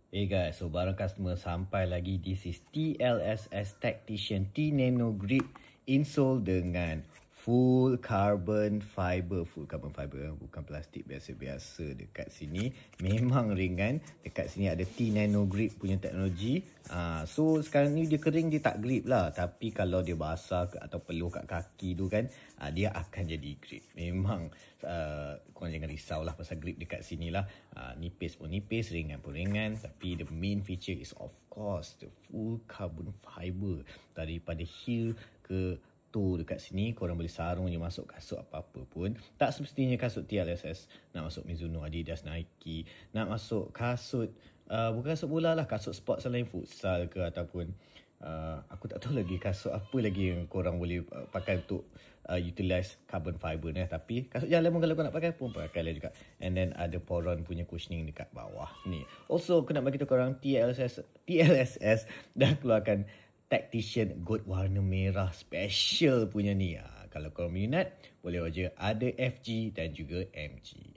Hey guys, so barang customer sampai lagi. This is TLSS Tactician T-Nano Grip insole dengan full carbon fiber. Full carbon fiber, bukan plastik biasa-biasa dekat sini. Memang ringan. Dekat sini ada T-Nano Grip punya teknologi. So sekarang ni dia kering, dia tak grip lah. Tapi kalau dia basah atau peluh kat kaki tu kan, dia akan jadi grip. Memang korang jangan risau lah pasal grip dekat sini lah. Nipis pun nipis, ringan pun ringan. Tapi the main feature is of course the full carbon fiber. Daripada heel ke toe dekat sini, korang boleh sarung je masuk kasut apa-apa pun. Tak semestinya kasut TLSS. Nak masuk Mizuno, Adidas, Nike. Nak masuk kasut, bukan kasut bola lah, kasut sport selain futsal ke ataupun aku tak tahu lagi kasut apa lagi yang korang boleh pakai untuk utilize carbon fiber ni. Tapi kasut jalan pun kalau kau nak pakai pun pakai lah juga. And then ada poron punya cushioning dekat bawah ni. Also aku nak bagi tahu korang TLSS dah keluarkan Tactician Gold warna merah special punya ni. Kalau korang minat boleh order, ada FG dan juga MG.